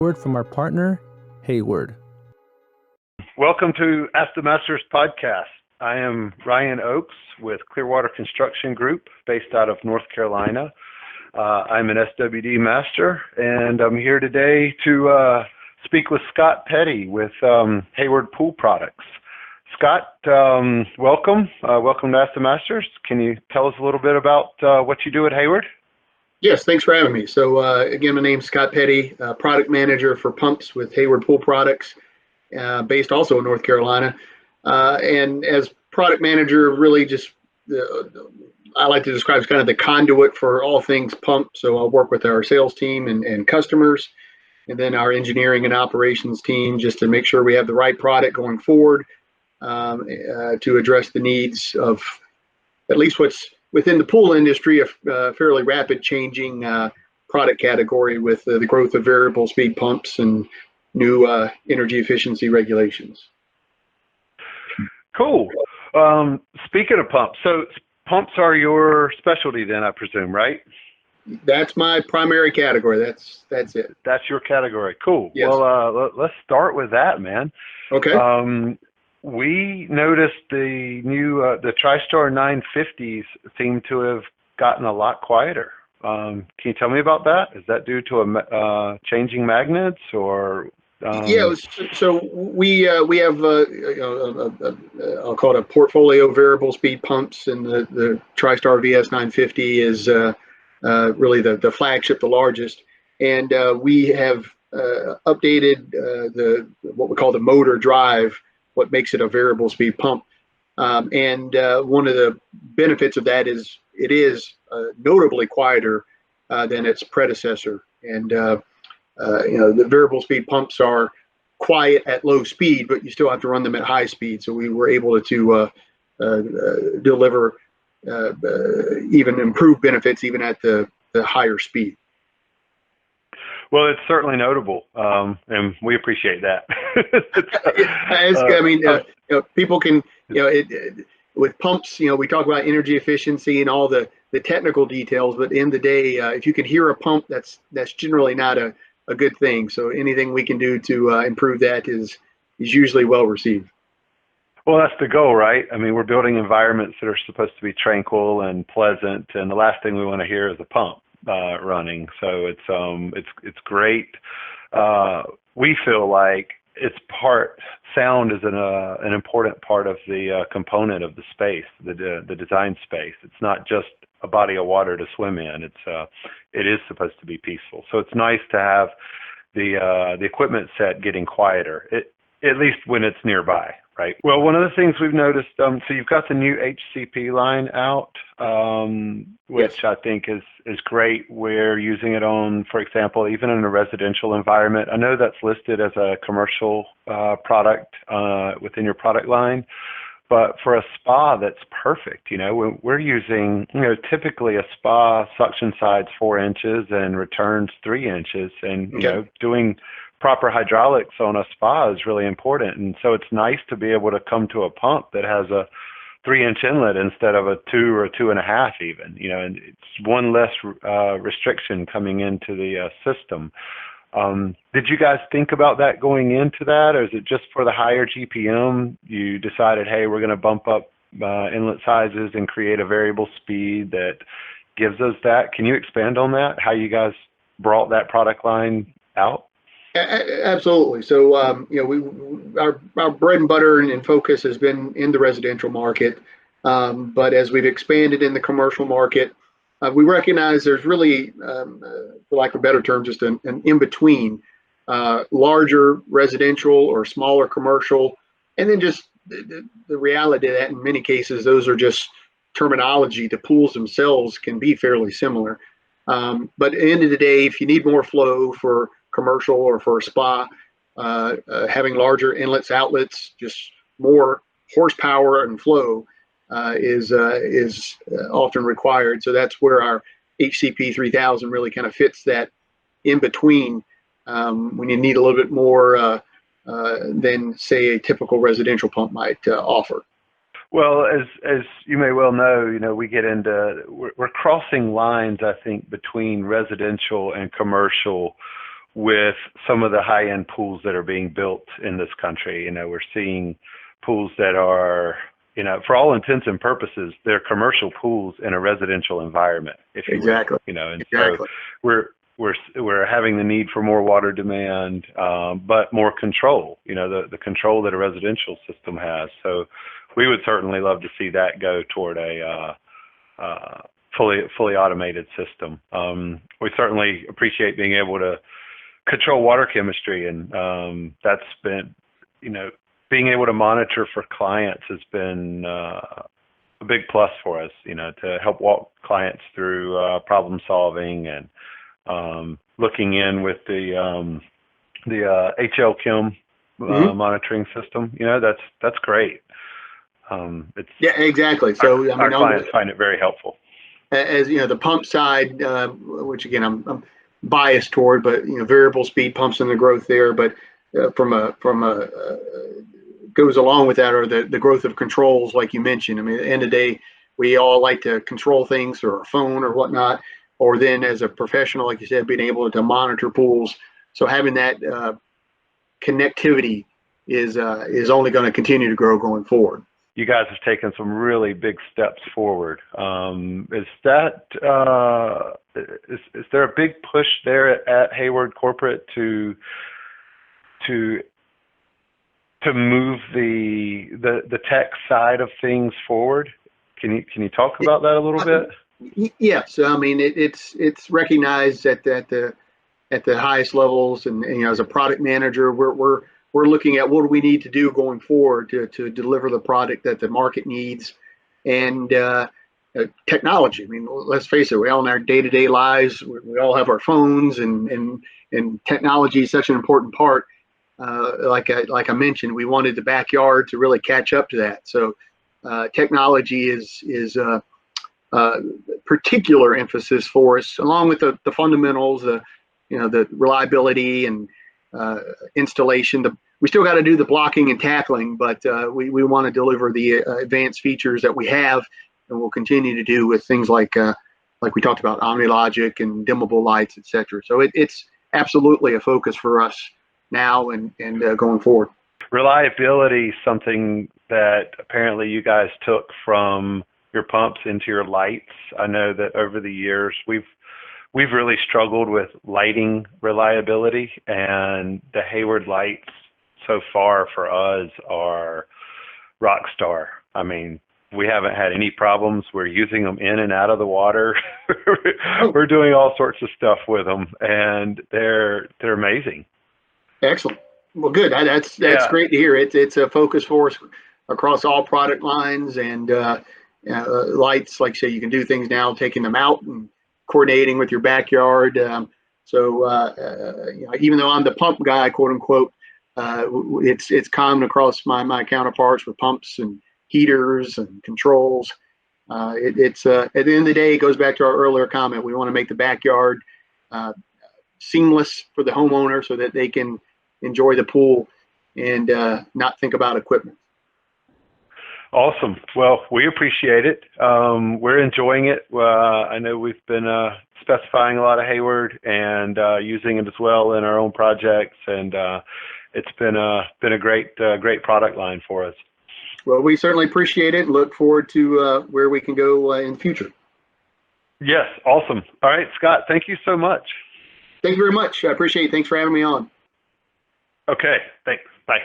Word from our partner, Hayward. Welcome to Ask the Masters podcast. I am Ryan Oakes with Clearwater Construction Group based out of North Carolina. I'm an SWD master, and I'm here today to speak with Scott Petty with Hayward Pool Products. Scott, welcome. Welcome to Ask the Masters. Can you tell us a little bit about what you do at Hayward? Yes, thanks for having me. So again, my name's Scott Petty, product manager for pumps with Hayward Pool Products, based also in North Carolina. And as product manager, really just I like to describe as kind of the conduit for all things pump. So I'll work with our sales team and customers, and then our engineering and operations team just to make sure we have the right product going forward to address the needs of at least what's within the pool industry, a fairly rapid changing product category with the growth of variable speed pumps and new energy efficiency regulations. Cool. Speaking of pumps, so pumps are your specialty then, I presume, right? That's my primary category. That's it. That's your category. Cool. Yes. Well, let's start with that, man. Okay. We noticed the new the Tristar 950s seem to have gotten a lot quieter. Can you tell me about that? Is that due to changing magnets or? Yeah. So we have I'll call it a portfolio of variable speed pumps, and the Tristar VS 950 is really the flagship, the largest, and we have updated what we call the motor drive, what makes it a variable speed pump. And one of the benefits of that is it is notably quieter than its predecessor. And the variable speed pumps are quiet at low speed, but you still have to run them at high speed. So we were able to deliver even improved benefits even at the higher speed. Well, it's certainly notable, and we appreciate that. People can, with pumps, we talk about energy efficiency and all the technical details, but in the day, if you can hear a pump, that's generally not a good thing. So anything we can do to improve that is usually well received. Well, that's the goal, right? I mean, we're building environments that are supposed to be tranquil and pleasant, and the last thing we want to hear is a pump running. So it's great. We feel like sound is an important part of the component of the space, the design space. It's not just a body of water to swim in. It is supposed to be peaceful. So it's nice to have the equipment set getting quieter, at least when it's nearby. Right. Well, one of the things we've noticed, so you've got the new HCP line out, which Yes. I think is great. We're using it on, for example, even in a residential environment. I know that's listed as a commercial product within your product line, but for a spa, that's perfect. We're using, typically a spa suction side's 4 inches and returns 3 inches, and doing proper hydraulics on a spa is really important. And so it's nice to be able to come to a pump that has a 3-inch inlet instead of a 2 or 2.5 even, and it's one less restriction coming into the system. Did you guys think about that going into that, or is it just for the higher GPM you decided, hey, we're going to bump up inlet sizes and create a variable speed that gives us that? Can you expand on that, how you guys brought that product line out? Absolutely. So, our bread and butter and focus has been in the residential market. But as we've expanded in the commercial market, we recognize there's really, for lack of a better term, just an in-between, larger residential or smaller commercial. And then just the reality that in many cases, those are just terminology. The pools themselves can be fairly similar. But at the end of the day, if you need more flow for commercial or for a spa, having larger inlets, outlets, just more horsepower and flow is often required. So that's where our HCP 3000 really kind of fits that in between when you need a little bit more than, say, a typical residential pump might offer. Well, as you may well know, we get into, we're crossing lines, I think, between residential and commercial with some of the high-end pools that are being built in this country. We're seeing pools that are, for all intents and purposes, they're commercial pools in a residential environment, if you Exactly. will. And Exactly. so we're having the need for more water demand, but more control. The control that a residential system has. So we would certainly love to see that go toward a fully automated system. We certainly appreciate being able to control water chemistry, and that's been, being able to monitor for clients has been a big plus for us, to help walk clients through problem solving and looking in with the HL Chem monitoring system. That's great. Yeah, exactly. So our clients find it very helpful. As the pump side, which again I'm biased toward, but variable speed pumps and the growth there. But from a goes along with that are the growth of controls, like you mentioned. I mean, at the end of the day, we all like to control things through our phone or whatnot, or then as a professional, like you said, being able to monitor pools. So having that connectivity is only going to continue to grow going forward. You guys have taken some really big steps forward. Is there a big push there at Hayward Corporate to move the tech side of things forward? Can you talk about that a little bit? Yes, I mean it's recognized at the highest levels, and as a product manager, we're looking at what do we need to do going forward to deliver the product that the market needs, and technology. I mean, let's face it, we all in our day-to-day lives, we all have our phones, and technology is such an important part. Like I mentioned, we wanted the backyard to really catch up to that. So technology is particular emphasis for us, along with the fundamentals, the reliability and installation. We still got to do the blocking and tackling, but we want to deliver the advanced features that we have, and we'll continue to do with things like we talked about, OmniLogic and dimmable lights, etc. So it's absolutely a focus for us now and going forward. Reliability, something that apparently you guys took from your pumps into your lights. I know that over the years we've really struggled with lighting reliability, and the Hayward lights so far for us are rock star. I mean, we haven't had any problems. We're using them in and out of the water. We're doing all sorts of stuff with them, and they're amazing. Excellent. Well, good. That's great to hear. It's a focus for us across all product lines, and lights. Like I say, you can do things now, taking them out and coordinating with your backyard. So even though I'm the pump guy, quote unquote, it's common across my counterparts with pumps and heaters and controls. It's at the end of the day, it goes back to our earlier comment. We want to make the backyard seamless for the homeowner so that they can enjoy the pool and not think about equipment. Awesome. Well, we appreciate it. We're enjoying it. I know we've been specifying a lot of Hayward and using it as well in our own projects, and it's been a great product line for us. Well, we certainly appreciate it and look forward to where we can go in the future. Yes, awesome. All right, Scott, thank you so much. Thank you very much. I appreciate it. Thanks for having me on. Okay, thanks. Bye.